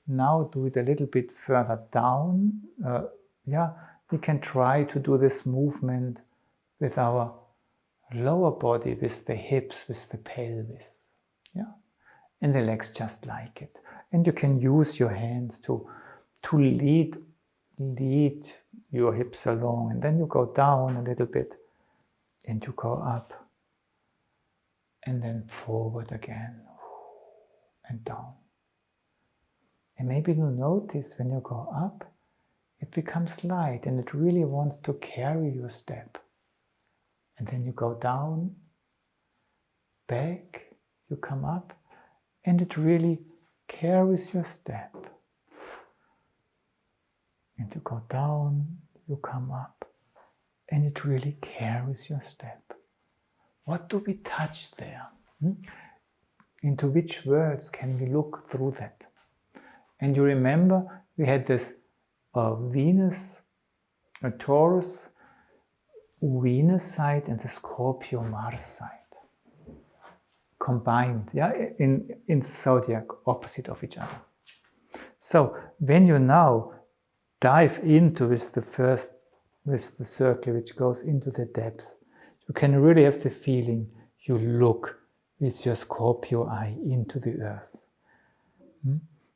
now do it a little bit further down. We can try to do this movement with our lower body, with the hips, with the pelvis. And the legs just like it. And you can use your hands to lead your hips along, and then you go down a little bit and you go up and then forward again and down. And maybe you notice when you go up, it becomes light and it really wants to carry your step. And then you go down, back, you come up, and it really carries your step. And you go down, you come up, and it really carries your step. What do we touch there? Into which worlds can we look through that? And you remember we had this Venus, a Taurus, Venus side and the Scorpio Mars side. Combined, in the zodiac, opposite of each other. So when you now dive into with the circle which goes into the depths, you can really have the feeling you look with your Scorpio eye into the earth.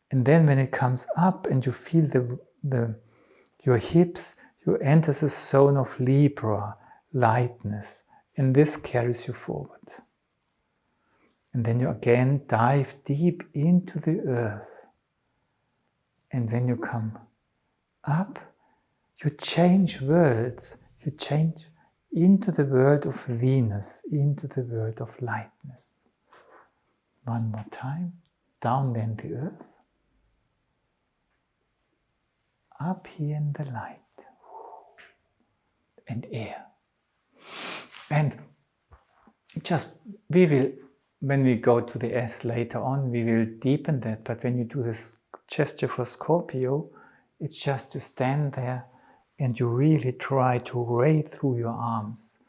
And then when it comes up and you feel your hips, you enter the zone of Libra, lightness, and this carries you forward. And then you again dive deep into the earth. And when you come up, you change worlds. You change into the world of Venus, into the world of lightness. One more time. Down then the earth. Up here in the light. And air. And when we go to the S later on, we will deepen that. But when you do this gesture for Scorpio, it's just to stand there and you really try to ray through your arms,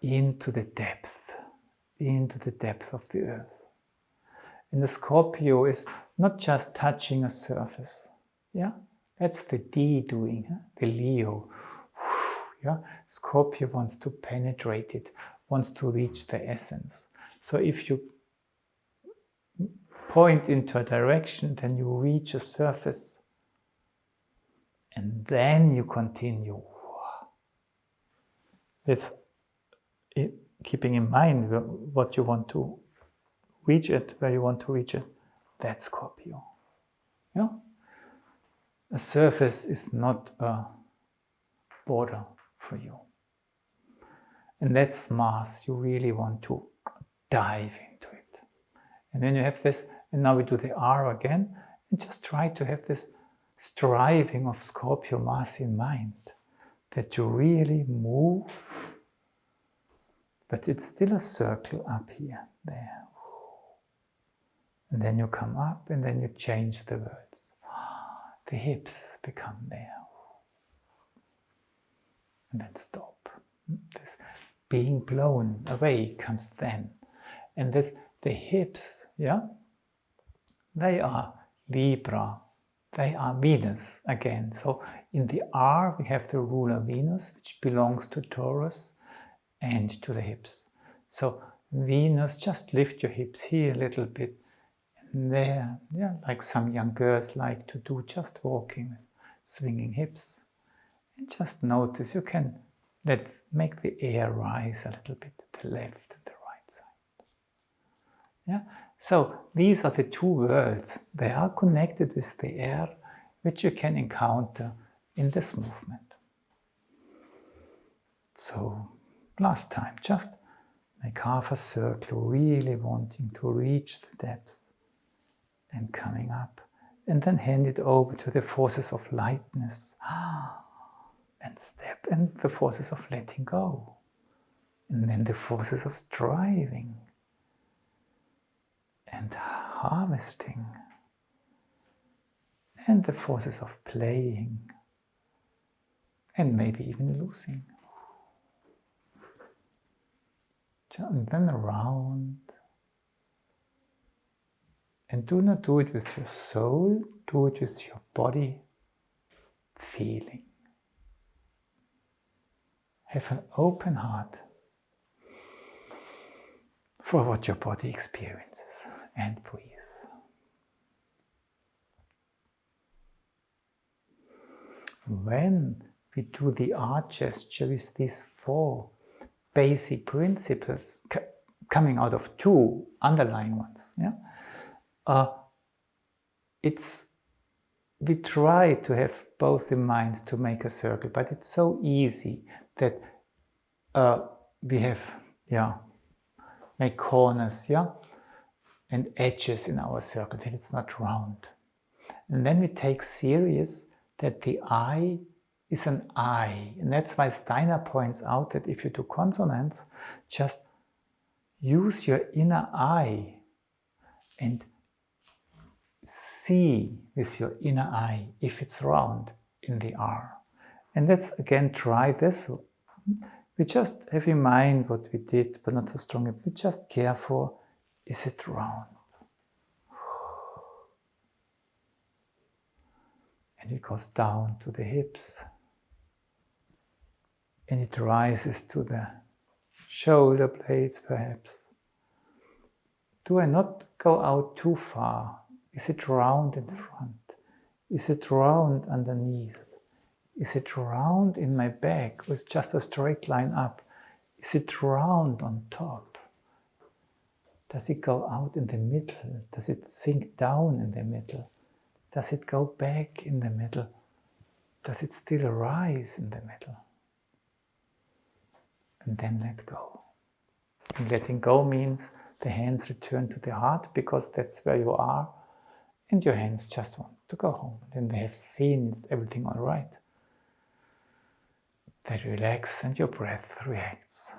into the depth of the earth. And the Scorpio is not just touching a surface, that's the D doing, the Leo. Scorpio wants to penetrate it, wants to reach the essence. So if you point into a direction, then you reach a surface, and then you continue with keeping in mind what you want to reach it, where you want to reach it. That's Scorpio. A surface is not a border for you. And that's Mars. You really want to dive into it. And then you have this, and now we do the R again, and just try to have this striving of Scorpio Mars in mind, that you really move, but it's still a circle up here, there. And then you come up, and then you change the words. The hips become there. And then stop. This being blown away comes then. And the hips, they are Libra, they are Venus again. So in the R we have the ruler Venus, which belongs to Taurus and to the hips. So Venus, just lift your hips here a little bit, and there, like some young girls like to do, just walking with swinging hips. And just notice, you can make the air rise a little bit to the left and the right side. So these are the two worlds. They are connected with the air, which you can encounter in this movement. So last time, just make half a circle, really wanting to reach the depths and coming up. And then hand it over to the forces of lightness. And step, and the forces of letting go. And then the forces of striving. And harvesting. And the forces of playing. And maybe even losing. And then around. And do not do it with your soul, do it with your body feeling. Have an open heart for what your body experiences, and breathe. When we do the art gesture with these 4 basic principles, coming out of 2 underlying ones, we try to have both in mind to make a circle, but it's so easy that we have, make corners, and edges in our circle, that it's not round. And then we take serious that the eye is an eye. And that's why Steiner points out that if you do consonants, just use your inner eye and see with your inner eye if it's round in the R. And let's again try this. We just have in mind what we did, but not so strongly. We just care for, is it round? And it goes down to the hips. And it rises to the shoulder blades, perhaps. Do I not go out too far? Is it round in front? Is it round underneath? Is it round in my back with just a straight line up? Is it round on top? Does it go out in the middle? Does it sink down in the middle? Does it go back in the middle? Does it still rise in the middle? And then let go. And letting go means the hands return to the heart, because that's where you are, and your hands just want to go home. Then they have seen everything all right. They relax and your breath reacts.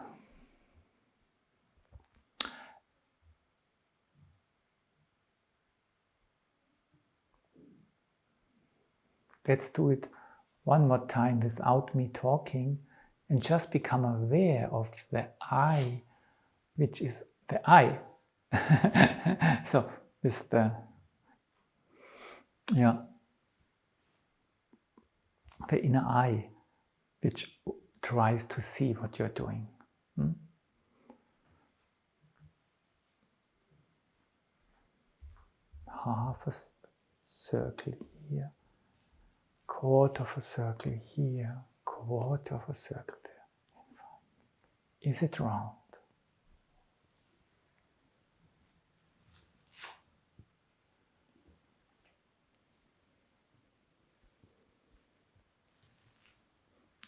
Let's do it one more time without me talking, and just become aware of the I, which is the I. So with the inner eye, which tries to see what you're doing. Half a circle here, quarter of a circle here, quarter of a circle there. Is it round?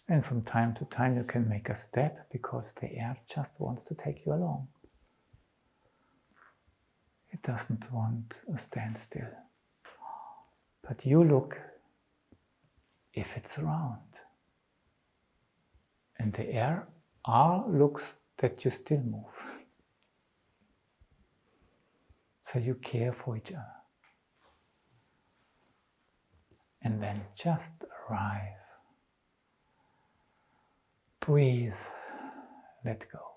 And from time to time you can make a step, because the air just wants to take you along. It doesn't want a standstill. But you look if it's round. And the air looks that you still move. So you care for each other. And then just arrive. Breathe, let go.